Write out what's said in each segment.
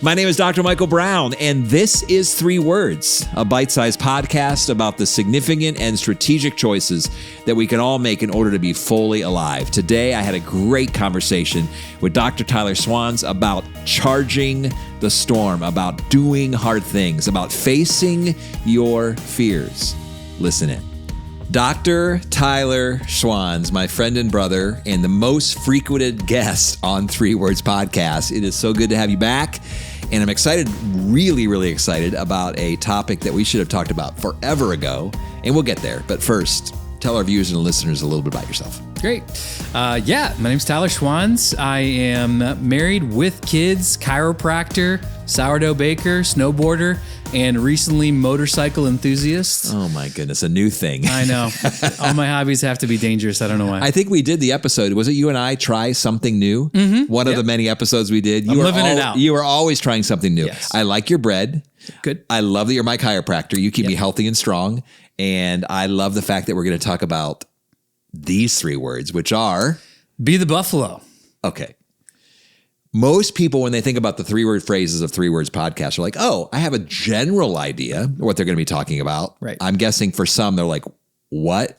My name is Dr. Michael Brown, and this is 3 Words, a bite-sized podcast about the significant and strategic choices that we can all make in order to be fully alive. Today, I had a great conversation with Dr. Tyler Schwanz about charging the storm, about doing hard things, about facing your fears. Listen in. Dr. Tyler Schwanz, my friend and brother, and the most frequented guest on 3 Words podcast. It is so good to have you back. And I'm excited, really excited about a topic that we should have talked about forever ago. And we'll get there. But first, tell our viewers and listeners a little bit about yourself. Great. My name's Tyler Schwanz. I am married with kids, chiropractor, sourdough baker, snowboarder, and recently motorcycle enthusiast. Oh my goodness, a new thing. I know. All my hobbies have to be dangerous. I don't know why. I think we did the episode. Was it you and I try something new? Mm-hmm. One of the many episodes we did. I'm living it out. You are always trying something new. Yes. I like your bread. Good. I love that you're my chiropractor. You keep me healthy and strong. And I love the fact that we're going to talk about these 3 words, which are... Be the buffalo. Okay. Most people, when they think about the 3-word phrases of 3 Words podcast, are like, oh, I have a general idea what they're going to be talking about. Right. I'm guessing for some, they're like, what?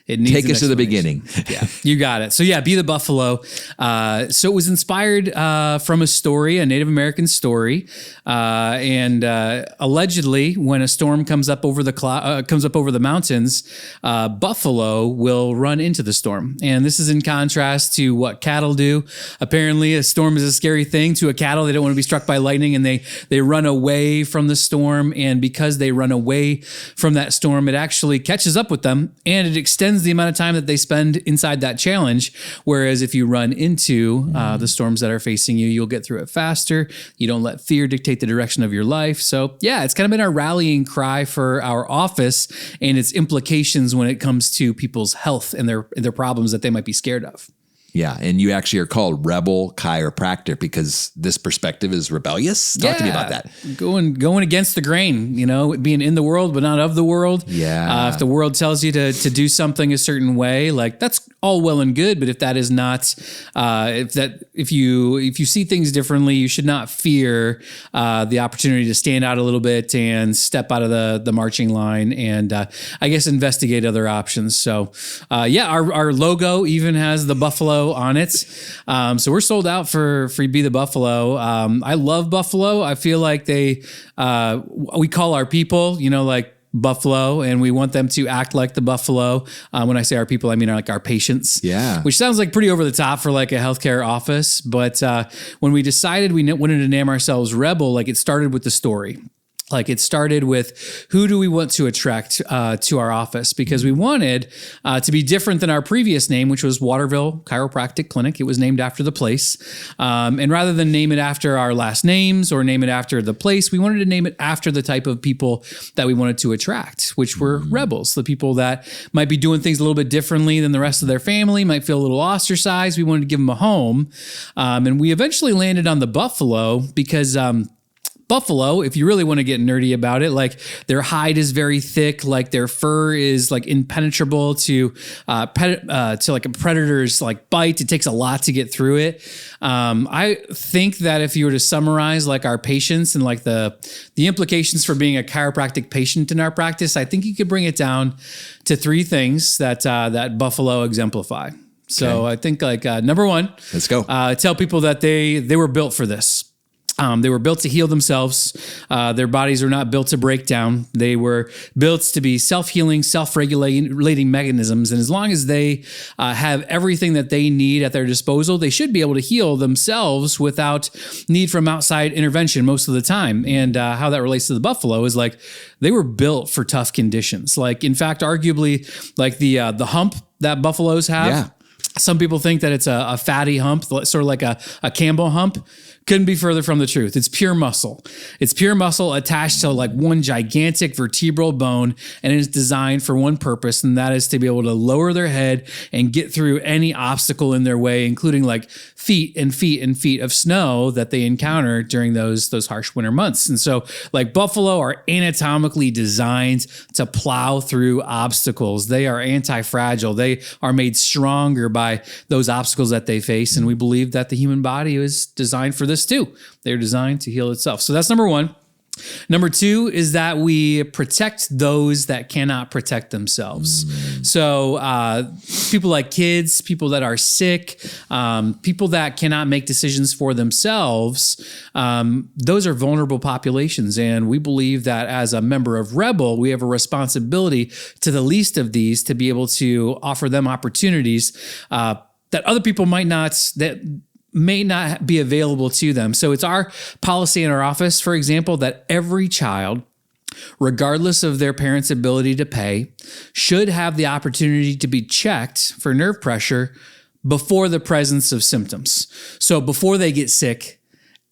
It needs Take us to the beginning. Yeah, you got it. So Be the Buffalo. So it was inspired from a story, a Native American story, and allegedly, when a storm comes up over the mountains, buffalo will run into the storm. And this is in contrast to what cattle do. Apparently, a storm is a scary thing to a cattle. They don't want to be struck by lightning, and they run away from the storm. And because they run away from that storm, it actually catches up with them, and it extends the amount of time that they spend inside that challenge. Whereas if you run into the storms that are facing you, you'll get through it faster. You don't let fear dictate the direction of your life. So it's kind of been our rallying cry for our office and its implications when it comes to people's health and their problems that they might be scared of. Yeah, and you actually are called Rebel Chiropractor because this perspective is rebellious. Talk to me about that. Going against the grain, being in the world but not of the world. Yeah. If the world tells you to do something a certain way, like that's all well and good. But if that is not, if you see things differently, you should not fear the opportunity to stand out a little bit and step out of the marching line and I guess investigate other options. So our logo even has the buffalo on it. So we're sold out for Be the Buffalo. I love buffalo. I feel like we call our people, like buffalo, and we want them to act like the buffalo. When I say our people, I mean like our patients. Yeah. Which sounds like pretty over the top for like a healthcare office. But when we decided we wanted to name ourselves Rebel, like it started with the story. Like it started with who do we want to attract to our office? Because we wanted to be different than our previous name, which was Waterville Chiropractic Clinic. It was named after the place. And rather than name it after our last names or name it after the place, we wanted to name it after the type of people that we wanted to attract, which were rebels, the people that might be doing things a little bit differently than the rest of their family, might feel a little ostracized. We wanted to give them a home. And we eventually landed on the buffalo because buffalo, if you really want to get nerdy about it, like their hide is very thick, like their fur is like impenetrable to like a predator's like bite. It takes a lot to get through it. I think that if you were to summarize like our patients and like the implications for being a chiropractic patient in our practice, I think you could bring it down to 3 things that buffalo exemplify. So I think like number 1, let's go. Tell people that they were built for this. They were built to heal themselves. Their bodies are not built to break down. They were built to be self-healing, self-regulating mechanisms. And as long as they have everything that they need at their disposal, they should be able to heal themselves without need from outside intervention most of the time. And how that relates to the buffalo is like they were built for tough conditions. Like, in fact, arguably, like the hump that buffaloes have. Yeah. Some people think that it's a fatty hump, sort of like a Campbell hump. Couldn't be further from the truth. It's pure muscle. It's pure muscle attached to like one gigantic vertebral bone, and it is designed for one purpose, and that is to be able to lower their head and get through any obstacle in their way, including like feet and feet and feet of snow that they encounter during those harsh winter months. And so like buffalo are anatomically designed to plow through obstacles. They are anti-fragile. They are made stronger stronger by those obstacles that they face. And we believe that the human body is designed for this too. They're designed to heal itself. So that's number one. Number two is that we protect those that cannot protect themselves. So people like kids, people that are sick, people that cannot make decisions for themselves, those are vulnerable populations. And we believe that as a member of Rebel, we have a responsibility to the least of these to be able to offer them opportunities that other people may not be available to them. So it's our policy in our office, for example, that every child, regardless of their parents' ability to pay, should have the opportunity to be checked for nerve pressure before the presence of symptoms. So before they get sick,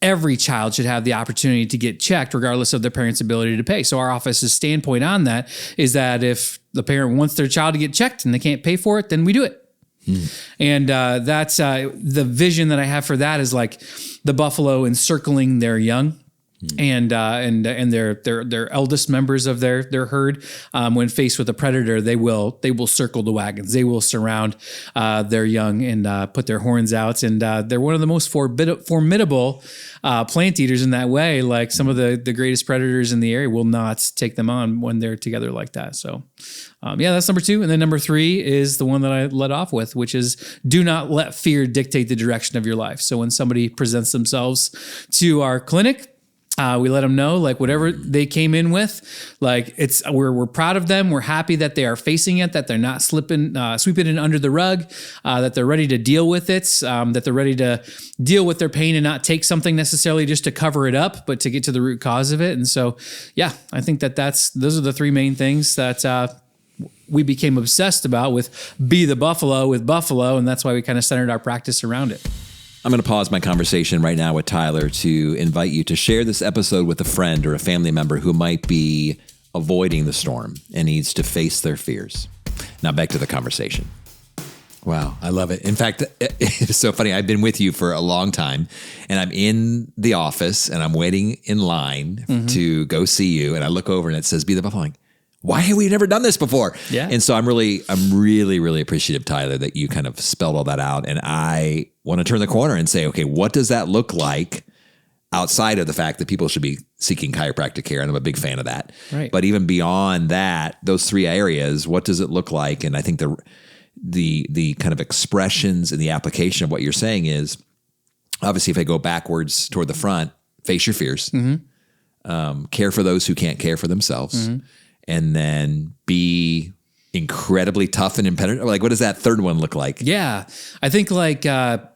every child should have the opportunity to get checked regardless of their parents' ability to pay. So our office's standpoint on that is that if the parent wants their child to get checked and they can't pay for it, then we do it. And that's the vision that I have for that is like the buffalo encircling their young. And their eldest members of their herd, when faced with a predator, they will circle the wagons. They will surround their young and put their horns out. And they're one of the most formidable plant eaters in that way. Like some of the greatest predators in the area will not take them on when they're together like that. So that's number two. And then number three is the one that I led off with, which is do not let fear dictate the direction of your life. So when somebody presents themselves to our clinic, we let them know, like, whatever they came in with, like, we're proud of them. We're happy that they are facing it, that they're not sweeping it under the rug, that they're ready to deal with it, that they're ready to deal with their pain and not take something necessarily just to cover it up, but to get to the root cause of it. And so, I think those are the three main things that we became obsessed about with Be the Buffalo with Buffalo. And that's why we kind of centered our practice around it. I'm going to pause my conversation right now with Tyler to invite you to share this episode with a friend or a family member who might be avoiding the storm and needs to face their fears. Now back to the conversation. Wow, I love it. In fact, it's so funny. I've been with you for a long time, and I'm in the office, and I'm waiting in line to go see you, and I look over, and it says, Be the Buffalo. I'm like, why have we never done this before? Yeah. And so I'm really, really appreciative, Tyler, that you kind of spelled all that out. And I want to turn the corner and say, okay, what does that look like outside of the fact that people should be seeking chiropractic care? And I'm a big fan of that. Right. But even beyond that, those three areas, what does it look like? And I think the kind of expressions and the application of what you're saying is, obviously, if I go backwards toward the front, face your fears, care for those who can't care for themselves. And then be incredibly tough and impenetrable. Like, what does that third one look like? Yeah, I think like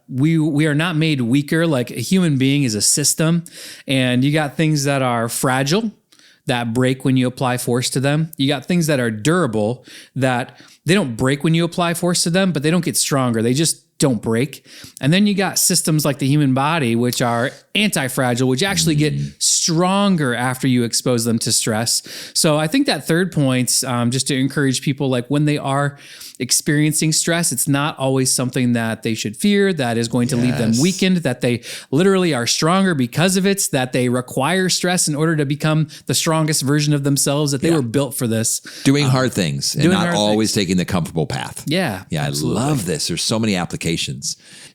we are not made weaker. Like a human being is a system, and you got things that are fragile that break when you apply force to them. You got things that are durable that they don't break when you apply force to them, but they don't get stronger. They just don't break. And then you got systems like the human body, which are anti-fragile, which actually get stronger after you expose them to stress. So I think that third point, just to encourage people, like when they are experiencing stress, it's not always something that they should fear, that is going to leave them weakened, that they literally are stronger because of it, that they require stress in order to become the strongest version of themselves, that they were built for this. Doing hard things and not always taking the comfortable path. Yeah. Yeah, absolutely. I love this. There's so many applications.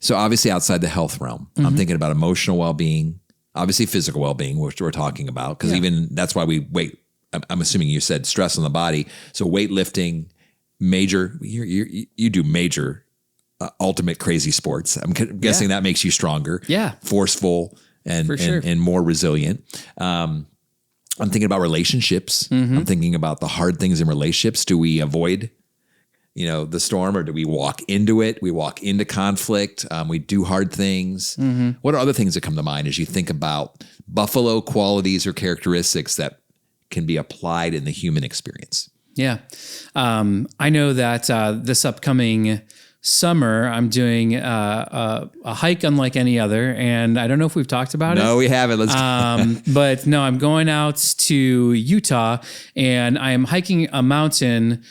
So obviously outside the health realm, I'm thinking about emotional well-being, obviously physical well-being, which we're talking about, because even that's why we wait. I'm assuming you said stress on the body. So weightlifting, major, you do major ultimate crazy sports. I'm guessing that makes you stronger, forceful and more resilient. I'm thinking about relationships. I'm thinking about the hard things in relationships. Do we avoid the storm, or do we walk into it? We walk into conflict. We do hard things. What are other things that come to mind as you think about buffalo qualities or characteristics that can be applied in the human experience? Yeah. I know that this upcoming summer, I'm doing a hike unlike any other. And I don't know if we've talked about it. No, we haven't. But no, I'm going out to Utah, and I am hiking a mountain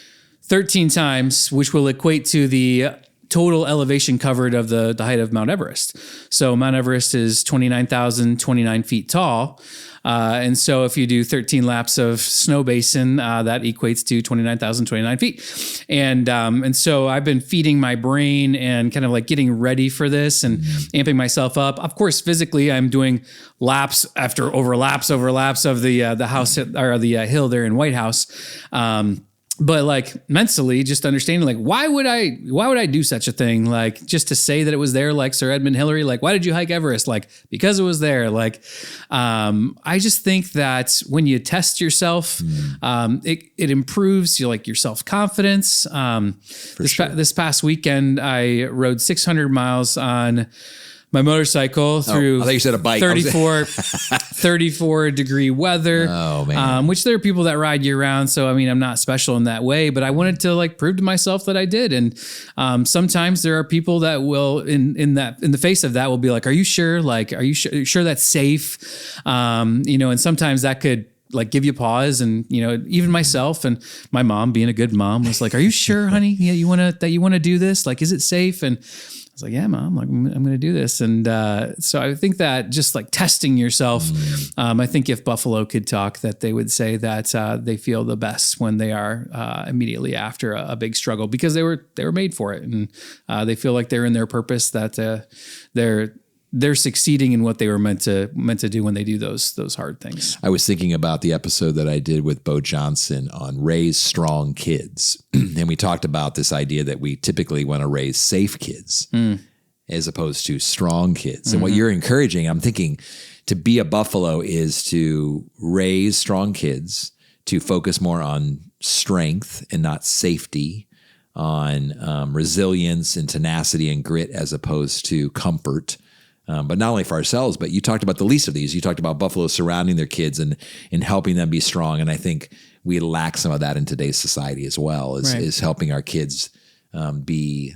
13 times, which will equate to the total elevation covered of the height of Mount Everest. So Mount Everest is 29,029 feet tall. And so if you do 13 laps of snow basin, that equates to 29,029 feet. And so I've been feeding my brain and kind of like getting ready for this and amping myself up. Of course, physically, I'm doing laps after laps of the house or the hill there in White House. But like mentally, just understanding like, why would I do such a thing? Like just to say that it was there, like Sir Edmund Hillary, like, why did you hike Everest? Like, because it was there. Like, I just think that when you test yourself, it improves your self-confidence. This past weekend, I rode 600 miles on my motorcycle through I thought you said a bike. 34 degree weather. Oh, man. Which there are people that ride year round. So, I mean, I'm not special in that way, but I wanted to like prove to myself that I did. And sometimes there are people that will in the face of that will be like, are you sure? Like, are you sure that's safe? And sometimes that could like give you pause. And, even myself and my mom being a good mom was like, are you sure, honey? Yeah. You want to do this? Like, is it safe? And I was like, yeah, Mom, like, I'm going to do this. And so I think that just like testing yourself, I think if Buffalo could talk, that they would say that they feel the best when they are immediately after a big struggle, because they were made for it. And they feel like they're in their purpose, that they're succeeding in what they were meant to do when they do those hard things. I was thinking about the episode that I did with Bo Johnson on raise strong kids. And we talked about this idea that we typically want to raise safe kids as opposed to strong kids. And what you're encouraging, I'm thinking, to be a Buffalo is to raise strong kids, to focus more on strength and not safety, on resilience and tenacity and grit as opposed to comfort. But not only for ourselves, but you talked about the least of these. You talked about Buffalo surrounding their kids and helping them be strong. And I think we lack some of that in today's society as well, is helping our kids be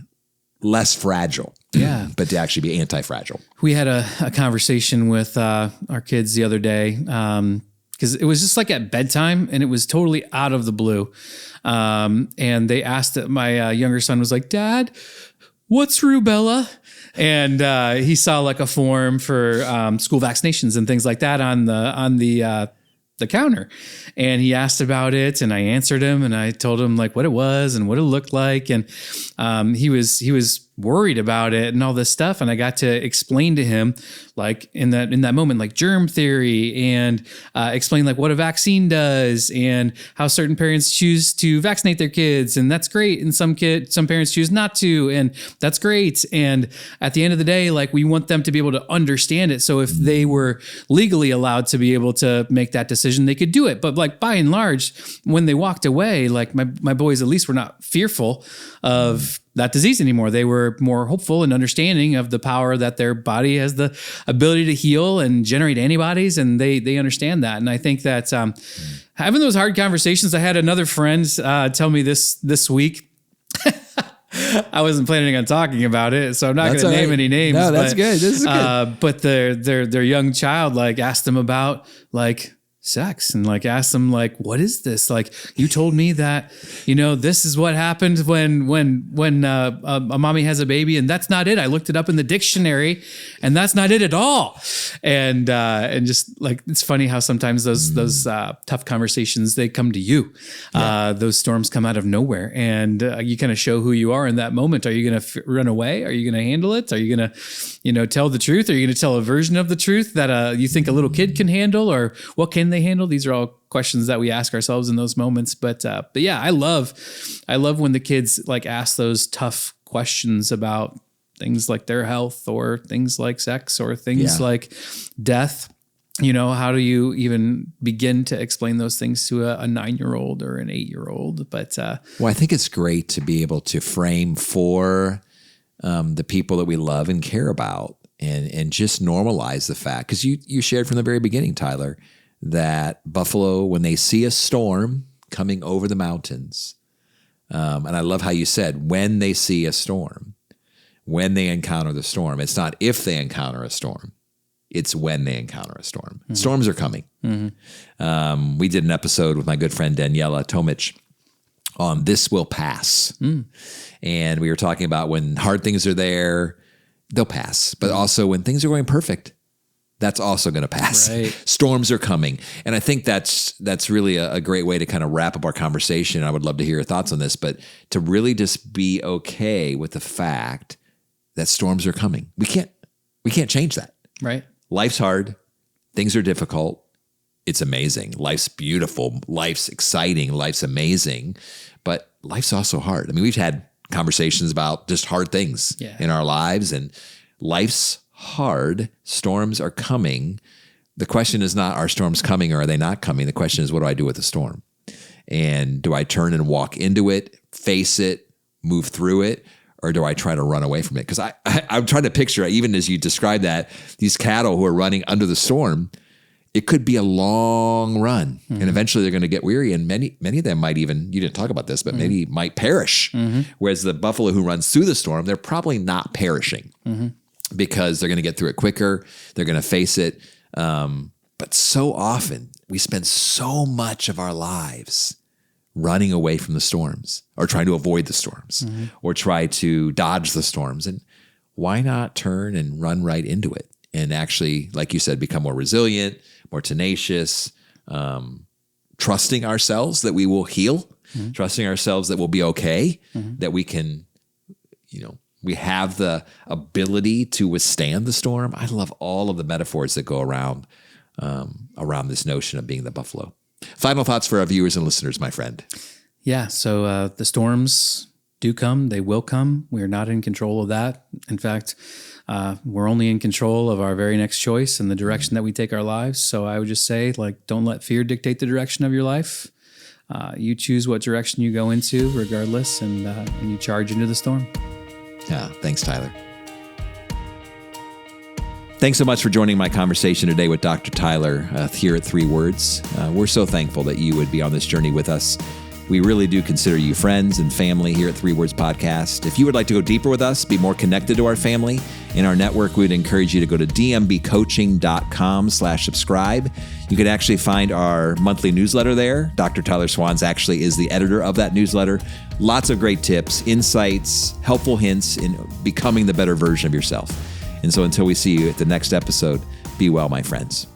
less fragile, but to actually be anti-fragile. We had a conversation with our kids the other day because it was just like at bedtime and it was totally out of the blue. And they asked that my younger son was like, Dad, what's rubella? And he saw like a form for school vaccinations and things like that on the counter. And he asked about it and I answered him and I told him like what it was and what it looked like. And he was worried about it and all this stuff. And I got to explain to him like in that moment, like germ theory and explain like what a vaccine does and how certain parents choose to vaccinate their kids. And that's great. And some parents choose not to, and that's great. And at the end of the day, like we want them to be able to understand it. So if they were legally allowed to be able to make that decision, they could do it. But like by and large, when they walked away, like my boys at least were not fearful of that disease anymore. They were more hopeful and understanding of the power that their body has the ability to heal and generate antibodies. And they understand that. And I think that having those hard conversations, I had another friend tell me this week. I wasn't planning on talking about it, so I'm not going to name any names. No, that's good. This is good. But their young child like asked them about like sex and like asked them like, what is this? Like, you told me that, this is what happened when a mommy has a baby, and that's not it. I looked it up in the dictionary and that's not it at all. And just like, it's funny how sometimes those tough conversations, they come to you. Those storms come out of nowhere and you kind of show who you are in that moment. Are you going to run away? Are you going to handle it? Are you going to, tell the truth? Are you going to tell a version of the truth that you think a little kid can handle, or what can they handle? These are all questions that we ask ourselves in those moments. But yeah, I love when the kids like ask those tough questions about things like their health or things like sex or things like death. How do you even begin to explain those things to a 9-year-old or an 8-year-old? But well, I think it's great to be able to frame for the people that we love and care about, and just normalize the fact, because you shared from the very beginning, Tyler, that Buffalo, when they see a storm coming over the mountains, and I love how you said, when they see a storm, when they encounter the storm, it's not if they encounter a storm, it's when they encounter a storm. Mm-hmm. Storms are coming. Mm-hmm. We did an episode with my good friend Daniela Tomic on This Will Pass. And we were talking about when hard things are there, they'll pass. But also when things are going perfect, that's also going to pass. Right. Storms are coming. And I think that's really a great way to kind of wrap up our conversation. I would love to hear your thoughts on this, but to really just be okay with the fact that storms are coming. We can't change that. Right. Life's hard. Things are difficult. It's amazing. Life's beautiful. Life's exciting. Life's amazing. But life's also hard. I mean, we've had conversations about just hard things in our lives, and life's hard. Storms are coming. The question is not, are storms coming or are they not coming? The question is, what do I do with the storm? And do I turn and walk into it, face it, move through it, or do I try to run away from it? Because I'm trying to picture, even as you describe that, these cattle who are running under the storm, it could be a long run. And eventually they're going to get weary. And many of them might even, you didn't talk about this, but maybe might perish. Whereas the buffalo who runs through the storm, they're probably not perishing because they're going to get through it quicker. They're going to face it. But so often we spend so much of our lives running away from the storms or trying to avoid the storms or try to dodge the storms. And why not turn and run right into it and actually, like you said, become more resilient, more tenacious, trusting ourselves that we will heal, trusting ourselves that we'll be okay, that we can, we have the ability to withstand the storm. I love all of the metaphors that go around this notion of being the buffalo. Final thoughts for our viewers and listeners, my friend. Yeah. So the storms do come. They will come. We are not in control of that. In fact, we're only in control of our very next choice and the direction that we take our lives. So I would just say, don't let fear dictate the direction of your life. You choose what direction you go into regardless, and you charge into the storm. Yeah. Thanks, Tyler. Thanks so much for joining my conversation today with Dr. Tyler here at 3 Words. We're so thankful that you would be on this journey with us. We really do consider you friends and family here at 3 Words Podcast. If you would like to go deeper with us, be more connected to our family in our network, we would encourage you to go to dmbcoaching.com/subscribe. You can actually find our monthly newsletter there. Dr. Tyler Schwanz actually is the editor of that newsletter. Lots of great tips, insights, helpful hints in becoming the better version of yourself. And so until we see you at the next episode, be well, my friends.